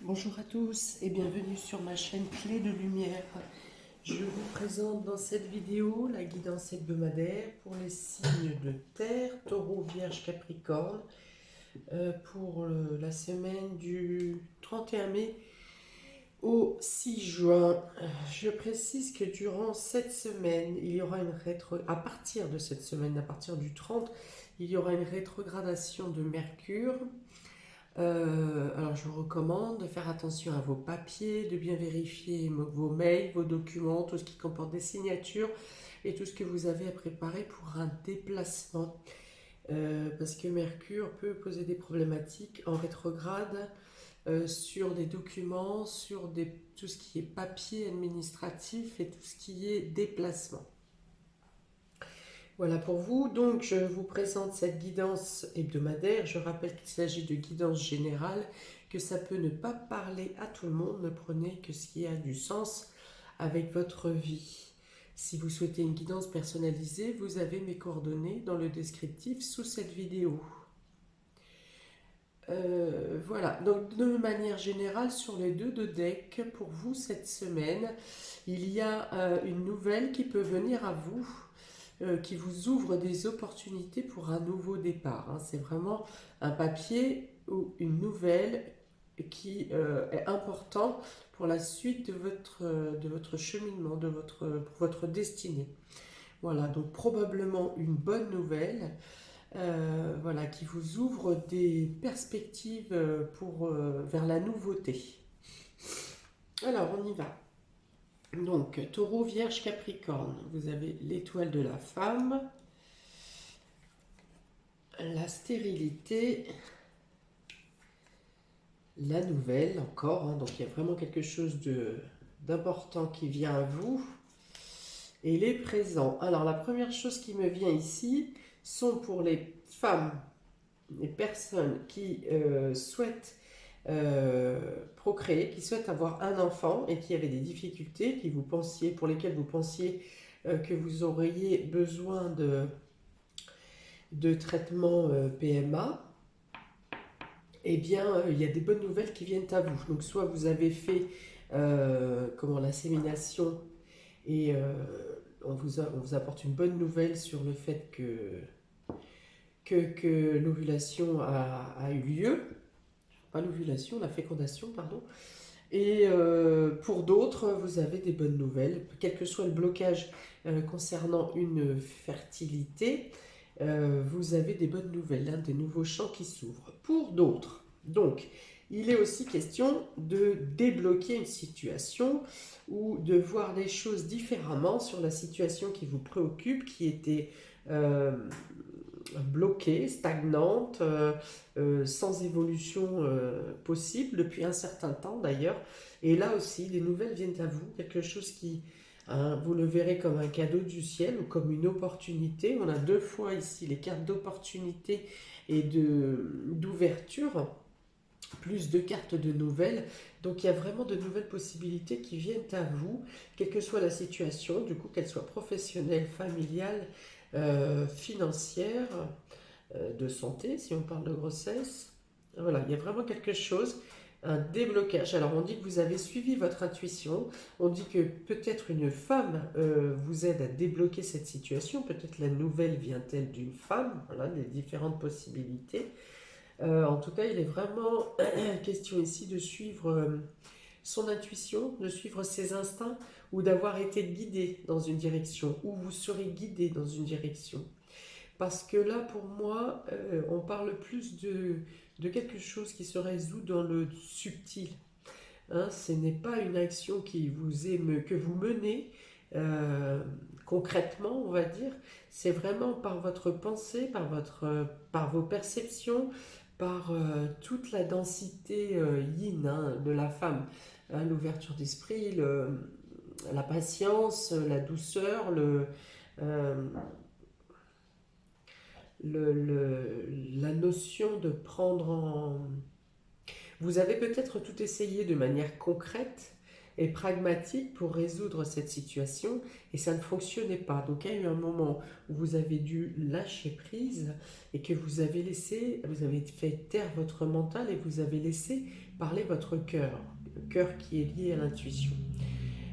Bonjour à tous et bienvenue sur ma chaîne Clé de Lumière. Je vous présente dans cette vidéo la guidance hebdomadaire pour les signes de terre, Taureau, Vierge, Capricorne, pour la semaine du 31 mai au 6 juin. Je précise que durant cette semaine, il y aura à partir de cette semaine, à partir du 30, il y aura une rétrogradation de Mercure. Alors je vous recommande de faire attention à vos papiers, de bien vérifier vos mails, vos documents, tout ce qui comporte des signatures et tout ce que vous avez à préparer pour un déplacement. Parce que Mercure peut poser des problématiques en rétrograde sur des documents, tout ce qui est papier administratif et tout ce qui est déplacement. Voilà pour vous. Donc, je vous présente cette guidance hebdomadaire. Je rappelle qu'il s'agit de guidance générale, que ça peut ne pas parler à tout le monde. Ne prenez que ce qui a du sens avec votre vie. Si vous souhaitez une guidance personnalisée, vous avez mes coordonnées dans le descriptif sous cette vidéo. Voilà, donc de manière générale, sur les deux de deck, pour vous cette semaine, il y a une nouvelle qui peut venir à vous, qui vous ouvre des opportunités pour un nouveau départ. Hein. C'est vraiment un papier ou une nouvelle qui est important pour la suite de votre cheminement, pour votre destinée. Voilà, donc probablement une bonne nouvelle. Voilà, qui vous ouvre des perspectives vers la nouveauté. Alors, on y va. Donc, Taureau, Vierge, Capricorne, vous avez l'étoile de la femme, la stérilité, la nouvelle encore, hein, donc il y a vraiment quelque chose d'important qui vient à vous, et les présents. Alors, la première chose qui me vient ici sont pour les femmes, les personnes qui souhaitent procréer, qui souhaitent avoir un enfant et qui avaient des difficultés pour lesquelles vous pensiez que vous auriez besoin de traitement PMA. Eh bien, il y a des bonnes nouvelles qui viennent à vous. Donc, soit vous avez fait l'insémination et on vous apporte une bonne nouvelle sur le fait que l'ovulation a eu lieu. Pas l'ovulation, la fécondation, pardon. Et pour d'autres, vous avez des bonnes nouvelles. Quel que soit le blocage concernant une fertilité, vous avez des bonnes nouvelles, hein, des nouveaux champs qui s'ouvrent. Pour d'autres, donc, il est aussi question de débloquer une situation ou de voir les choses différemment sur la situation qui vous préoccupe, qui était bloquée, stagnante, sans évolution possible depuis un certain temps d'ailleurs. Et là aussi, les nouvelles viennent à vous, quelque chose qui, hein, vous le verrez comme un cadeau du ciel ou comme une opportunité. On a deux fois ici les cartes d'opportunité et d'ouverture, plus de cartes de nouvelles. Donc il y a vraiment de nouvelles possibilités qui viennent à vous, quelle que soit la situation, du coup, qu'elle soit professionnelle, familiale, financière, de santé, si on parle de grossesse. Voilà, il y a vraiment quelque chose, un déblocage. Alors on dit que vous avez suivi votre intuition, on dit que peut-être une femme vous aide à débloquer cette situation, peut-être la nouvelle vient-elle d'une femme, voilà, les différentes possibilités. En tout cas, il est vraiment question ici de suivre son intuition, de suivre ses instincts ou d'avoir été guidé dans une direction, ou vous serez guidé dans une direction. Parce que là, pour moi, on parle plus de quelque chose qui se résout dans le subtil. Hein, ce n'est pas une action que vous menez concrètement, on va dire. C'est vraiment par votre pensée, par vos perceptions, par toute la densité yin, hein, de la femme. Hein, l'ouverture d'esprit, la patience, la douceur, euh, la notion de prendre en... Vous avez peut-être tout essayé de manière concrète, et pragmatique pour résoudre cette situation et ça ne fonctionnait pas. Donc il y a eu un moment où vous avez dû lâcher prise et que vous avez fait taire votre mental et vous avez laissé parler votre cœur, le cœur qui est lié à l'intuition.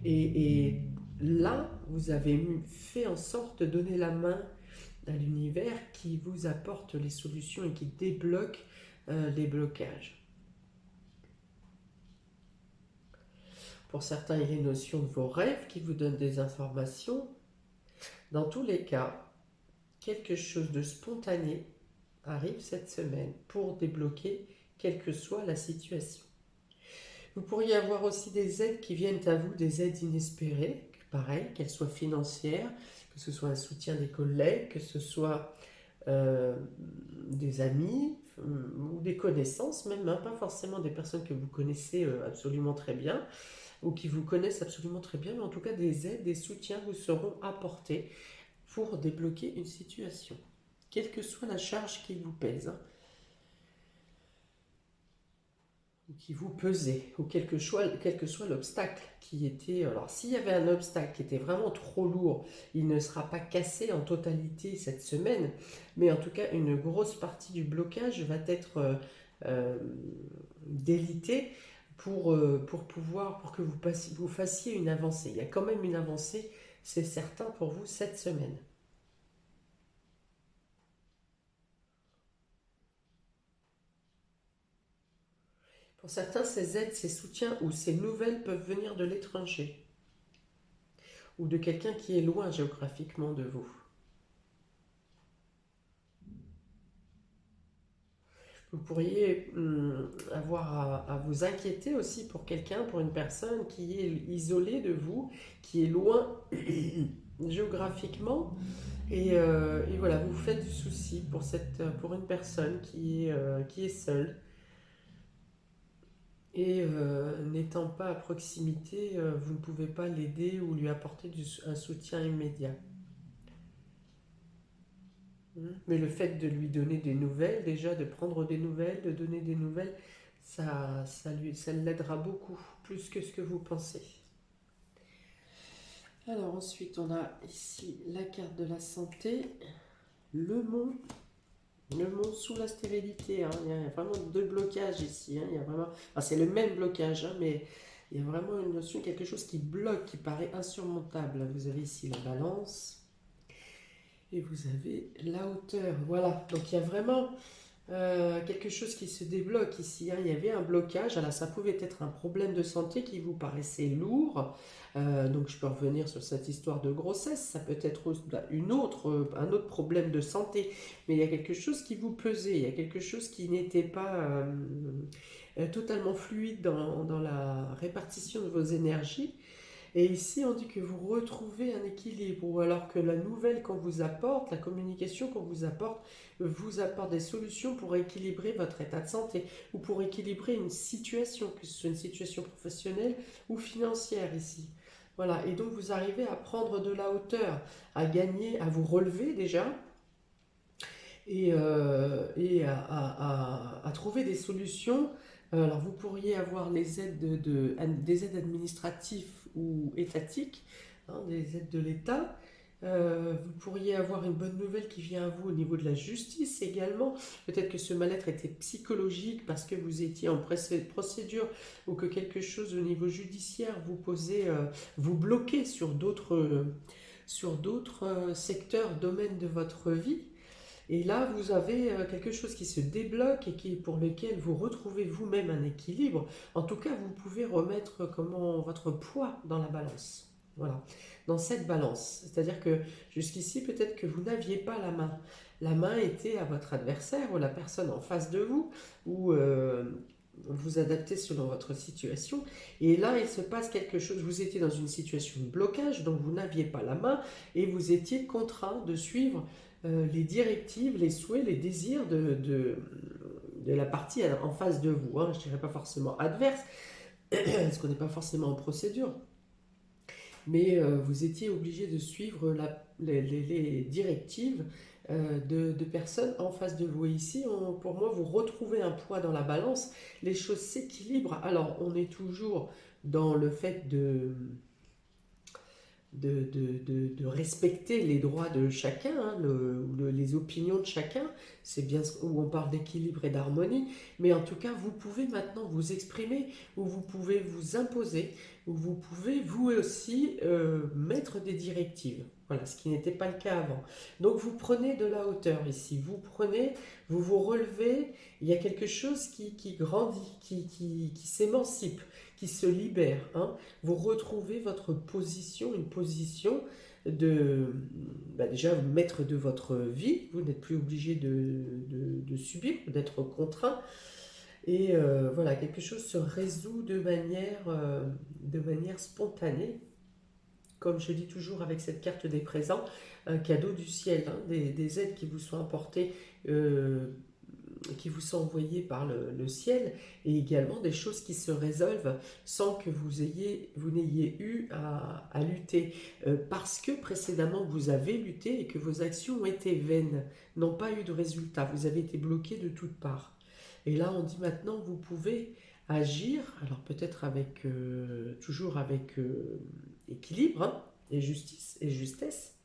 Et là, vous avez fait en sorte de donner la main à l'univers qui vous apporte les solutions et qui débloque les blocages. Pour certains, il y a une notion de vos rêves qui vous donnent des informations. Dans tous les cas, quelque chose de spontané arrive cette semaine pour débloquer quelle que soit la situation. Vous pourriez avoir aussi des aides qui viennent à vous, des aides inespérées, pareil, qu'elles soient financières, que ce soit un soutien des collègues, que ce soit des amis ou des connaissances même, hein, pas forcément des personnes que vous connaissez absolument très bien ou qui vous connaissent absolument très bien, mais en tout cas des aides, des soutiens vous seront apportés pour débloquer une situation, quelle que soit la charge qui vous pèse, hein, ou qui vous pesait, ou quel que soit l'obstacle qui était. Alors, s'il y avait un obstacle qui était vraiment trop lourd, il ne sera pas cassé en totalité cette semaine, mais en tout cas, une grosse partie du blocage va être euh, délitée pour que vous fassiez une avancée. Il y a quand même une avancée, c'est certain pour vous cette semaine. Pour certains, ces aides, ces soutiens ou ces nouvelles peuvent venir de l'étranger ou de quelqu'un qui est loin géographiquement de vous. Vous pourriez avoir à vous inquiéter aussi pour quelqu'un, pour une personne qui est isolée de vous, qui est loin géographiquement. Et voilà, vous faites du souci pour une personne qui est seule. Et n'étant pas à proximité, vous ne pouvez pas l'aider ou lui apporter un soutien immédiat. Mais le fait de lui donner des nouvelles, déjà de prendre des nouvelles, de donner des nouvelles, ça l'aidera beaucoup, plus que ce que vous pensez. Alors ensuite, on a ici la carte de la santé, le mont, sous la stérilité. Hein. Il y a vraiment deux blocages ici. Hein. Il y a vraiment, enfin, c'est le même blocage, hein, mais il y a vraiment une notion, quelque chose qui bloque, qui paraît insurmontable. Vous avez ici la balance. Et vous avez la hauteur. Voilà, donc il y a vraiment quelque chose qui se débloque ici. Hein. Il y avait un blocage, alors ça pouvait être un problème de santé qui vous paraissait lourd. Donc je peux revenir sur cette histoire de grossesse. Ça peut être un autre problème de santé. Mais il y a quelque chose qui vous pesait. Il y a quelque chose qui n'était pas totalement fluide dans la répartition de vos énergies. Et ici, on dit que vous retrouvez un équilibre, ou alors que la nouvelle qu'on vous apporte, la communication qu'on vous apporte des solutions pour équilibrer votre état de santé, ou pour équilibrer une situation, que ce soit une situation professionnelle ou financière ici. Voilà, et donc vous arrivez à prendre de la hauteur, à gagner, à vous relever déjà, et à trouver des solutions. Alors vous pourriez avoir des aides administratives ou étatiques, hein, des aides de l'État. Vous pourriez avoir une bonne nouvelle qui vient à vous au niveau de la justice également. Peut-être que ce mal-être était psychologique parce que vous étiez en procédure ou que quelque chose au niveau judiciaire vous bloquait sur d'autres secteurs, domaines de votre vie. Et là, vous avez quelque chose qui se débloque et pour lequel vous retrouvez vous-même un équilibre. En tout cas, vous pouvez remettre votre poids dans la balance. Voilà, dans cette balance. C'est-à-dire que jusqu'ici, peut-être que vous n'aviez pas la main. La main était à votre adversaire ou la personne en face de vous, ou vous adaptez selon votre situation. Et là, il se passe quelque chose. Vous étiez dans une situation de blocage, donc vous n'aviez pas la main et vous étiez contraint de suivre les directives, les souhaits, les désirs de la partie en face de vous. Hein. Je ne dirais pas forcément adverse, parce qu'on n'est pas forcément en procédure. Mais vous étiez obligé de suivre les directives de personnes en face de vous. Et ici, pour moi, vous retrouvez un poids dans la balance, les choses s'équilibrent. Alors, on est toujours dans le fait de respecter les droits de chacun, hein, les opinions de chacun. C'est bien où on parle d'équilibre et d'harmonie. Mais en tout cas, vous pouvez maintenant vous exprimer, ou vous pouvez vous imposer, ou vous pouvez vous aussi mettre des directives. Voilà, ce qui n'était pas le cas avant. Donc vous prenez de la hauteur ici, vous vous relevez, il y a quelque chose qui grandit, qui s'émancipe, qui se libère, hein. Vous retrouvez votre position, une position de, déjà maître de votre vie, vous n'êtes plus obligé de subir, d'être contraint, et voilà, quelque chose se résout de manière spontanée, comme je dis toujours avec cette carte des présents, un cadeau du ciel, hein, des aides qui vous sont apportées, euh, qui vous sont envoyées par le ciel, et également des choses qui se résolvent sans que vous n'ayez eu à lutter, parce que précédemment vous avez lutté et que vos actions ont été vaines, n'ont pas eu de résultat, vous avez été bloqué de toutes parts. Et là on dit maintenant vous pouvez agir, alors peut-être avec toujours avec équilibre, hein, et justice et justesse,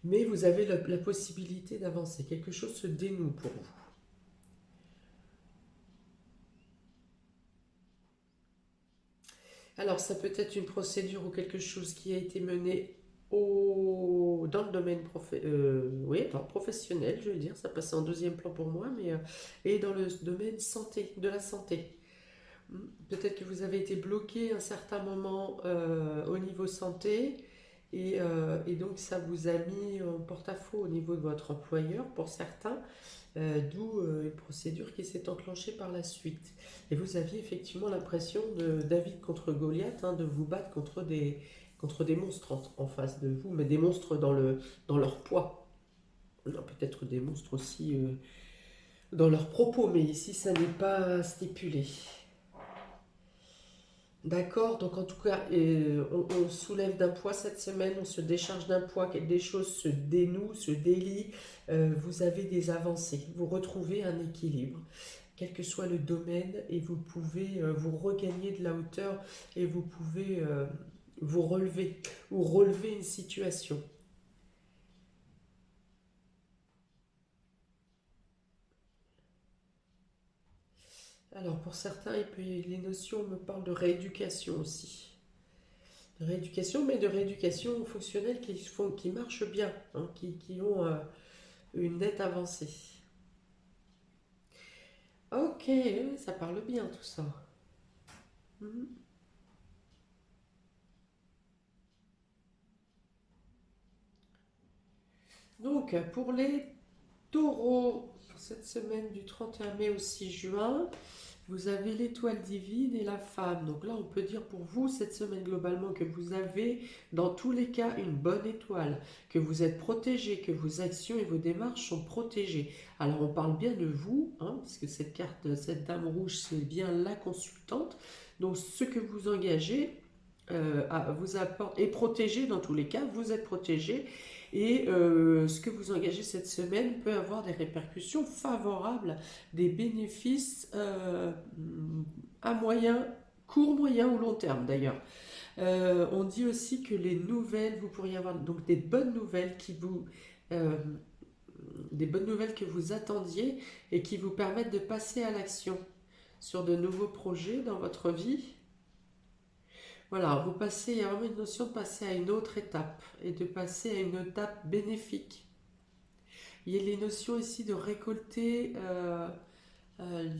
mais vous avez la possibilité d'avancer. Quelque chose se dénoue pour vous. Alors, ça peut être une procédure ou quelque chose qui a été mené dans le domaine oui, dans le professionnel, je veux dire, ça passe en deuxième plan pour moi, mais et dans le domaine santé, de la santé. Peut-être que vous avez été bloqué à un certain moment au niveau santé, et donc ça vous a mis en porte-à-faux au niveau de votre employeur pour certains, d'où une procédure qui s'est enclenchée par la suite. Et vous aviez effectivement l'impression de David contre Goliath, hein, de vous battre contre des monstres en face de vous, mais des monstres dans leur poids. Peut-être des monstres aussi dans leurs propos, mais ici ça n'est pas stipulé. D'accord, donc en tout cas, on soulève d'un poids cette semaine, on se décharge d'un poids, des choses se dénouent, se délient, vous avez des avancées, vous retrouvez un équilibre, quel que soit le domaine, et vous pouvez vous regagner de la hauteur, et vous pouvez vous relever, ou relever une situation. Alors pour certains, les notions me parlent de rééducation aussi. De rééducation, mais de rééducation fonctionnelle qui marchent bien, hein, qui ont une nette avancée. Ok, oui, ça parle bien tout ça. Mhm. Donc, pour les taureaux, pour cette semaine du 31 mai au 6 juin, vous avez l'étoile divine et la femme. Donc là, on peut dire pour vous, cette semaine globalement, que vous avez dans tous les cas une bonne étoile, que vous êtes protégé, que vos actions et vos démarches sont protégées. Alors on parle bien de vous, hein, parce que cette carte, cette dame rouge, c'est bien la consultante. Donc ce que vous engagez vous apporte, est protégé dans tous les cas, vous êtes protégé, et ce que vous engagez cette semaine peut avoir des répercussions favorables, des bénéfices à moyen, court, moyen ou long terme d'ailleurs. On dit aussi que les nouvelles, vous pourriez avoir donc euh, des bonnes nouvelles que vous attendiez et qui vous permettent de passer à l'action sur de nouveaux projets dans votre vie. Voilà, il y a vraiment une notion de passer à une autre étape et de passer à une étape bénéfique. Il y a les notions ici de récolter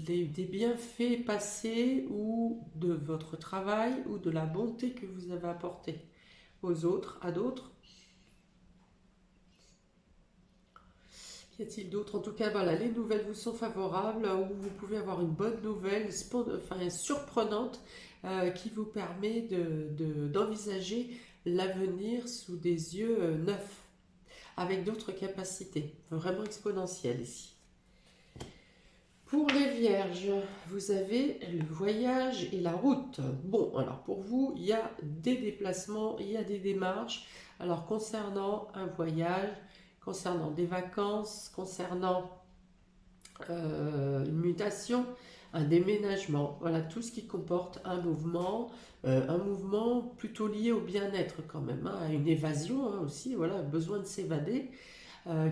des bienfaits passés ou de votre travail ou de la bonté que vous avez apportée aux autres, à d'autres. Qu'y a-t-il d'autre? En tout cas, voilà, les nouvelles vous sont favorables, ou vous pouvez avoir une bonne nouvelle, enfin surprenante, qui vous permet d'envisager l'avenir sous des yeux neufs, avec d'autres capacités, vraiment exponentielles ici. Pour les vierges, vous avez le voyage et la route. Bon, alors pour vous, il y a des déplacements, il y a des démarches. Alors concernant un voyage, concernant des vacances, concernant une mutation, un déménagement, voilà, tout ce qui comporte un mouvement plutôt lié au bien-être quand même, hein, à une évasion hein, aussi, voilà, besoin de s'évader,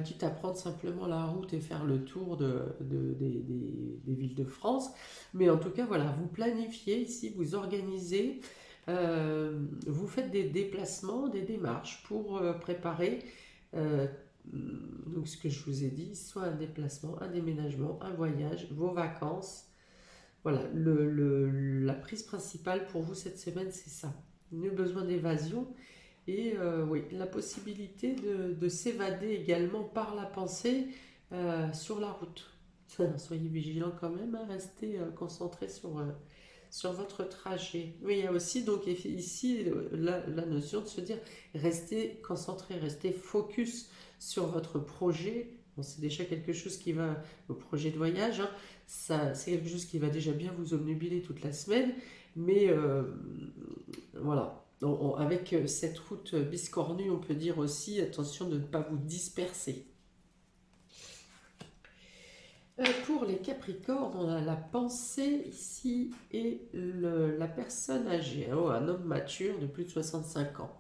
quitte à prendre simplement la route et faire le tour des villes de France. Mais en tout cas, voilà, vous planifiez ici, vous organisez, vous faites des déplacements, des démarches pour préparer euh, donc ce que je vous ai dit, soit un déplacement, un déménagement, un voyage, vos vacances. Voilà, la prise principale pour vous cette semaine, c'est ça. Le besoin d'évasion et oui, la possibilité de s'évader également par la pensée sur la route. Soyez vigilants quand même, hein, restez concentrés sur votre trajet. Oui, il y a aussi donc ici la notion de se dire restez concentré, restez focus sur votre projet. Bon, c'est déjà quelque chose qui va, au projet de voyage, hein, ça, c'est quelque chose qui va déjà bien vous obnubiler toute la semaine, mais voilà. Avec cette route biscornue, on peut dire aussi attention de ne pas vous disperser. Pour les Capricornes, on a la pensée ici et la personne âgée, hein, un homme mature de plus de 65 ans.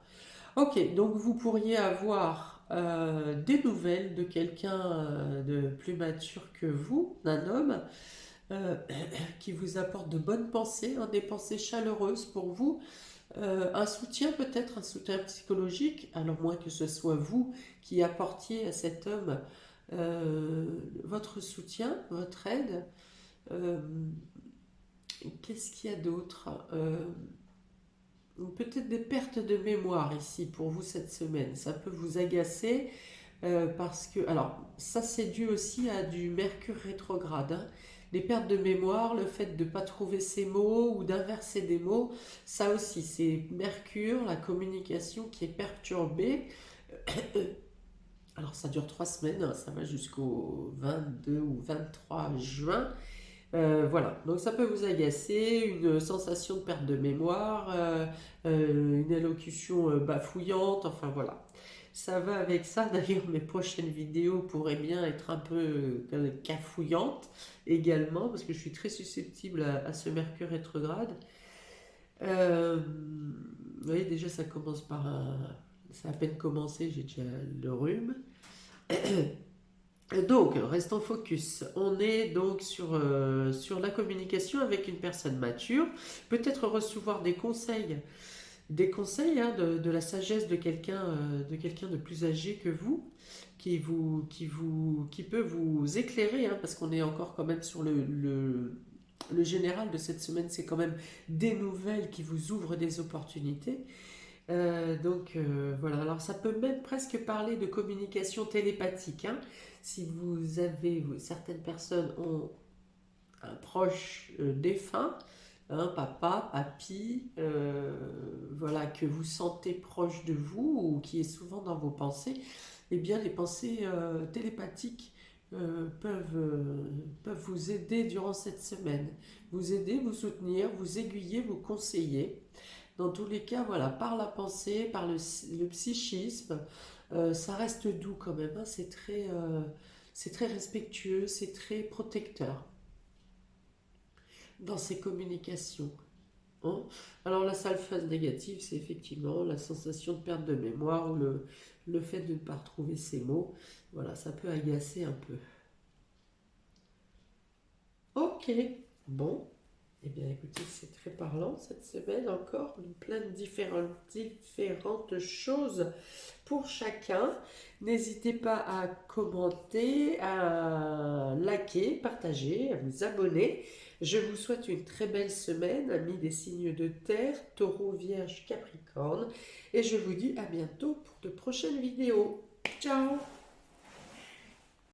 Ok, donc vous pourriez avoir des nouvelles de quelqu'un de plus mature que vous, d'un homme, euh, qui vous apporte de bonnes pensées, hein, des pensées chaleureuses pour vous, un soutien peut-être, un soutien psychologique, alors moins que ce soit vous qui apportiez à cet homme votre soutien, votre aide. Euh, Qu'est-ce qu'il y a d'autre? Peut-être des pertes de mémoire ici pour vous cette semaine. Ça peut vous agacer parce que, alors ça c'est dû aussi à du Mercure rétrograde, hein. Les pertes de mémoire, le fait de ne pas trouver ses mots ou d'inverser des mots, ça aussi c'est Mercure, la communication qui est perturbée. Alors ça dure 3 semaines, hein, ça va jusqu'au 22 ou 23 juin. Voilà, donc ça peut vous agacer, une sensation de perte de mémoire, une élocution bafouillante, enfin voilà. Ça va avec ça, d'ailleurs mes prochaines vidéos pourraient bien être un peu cafouillantes également, parce que je suis très susceptible à ce Mercure rétrograde. Vous voyez, déjà ça commence par un... Ça a à peine commencé, j'ai déjà le rhume. Donc, restons focus. On est donc sur la communication avec une personne mature, peut-être recevoir des conseils hein, de la sagesse de quelqu'un de plus âgé que vous, qui peut vous éclairer, hein, parce qu'on est encore quand même sur le général de cette semaine, c'est quand même des nouvelles qui vous ouvrent des opportunités. Voilà, alors ça peut même presque parler de communication télépathique, hein. Si vous avez, certaines personnes ont un proche défunt, hein, papa, papy, voilà, que vous sentez proche de vous ou qui est souvent dans vos pensées, eh bien les pensées télépathiques peuvent vous aider durant cette semaine. Vous aider, vous soutenir, vous aiguiller, vous conseiller. Dans tous les cas, voilà, par la pensée, par le psychisme, ça reste doux quand même, hein, c'est très respectueux, c'est très protecteur dans ses communications, hein. Alors la seule phase négative, c'est effectivement la sensation de perte de mémoire ou le fait de ne pas retrouver ses mots. Voilà, ça peut agacer un peu. Ok, bon. Eh bien, écoutez, c'est très parlant cette semaine encore, plein de différentes choses pour chacun. N'hésitez pas à commenter, à liker, partager, à vous abonner. Je vous souhaite une très belle semaine, amis des signes de terre, Taureau, Vierge, Capricorne. Et je vous dis à bientôt pour de prochaines vidéos. Ciao!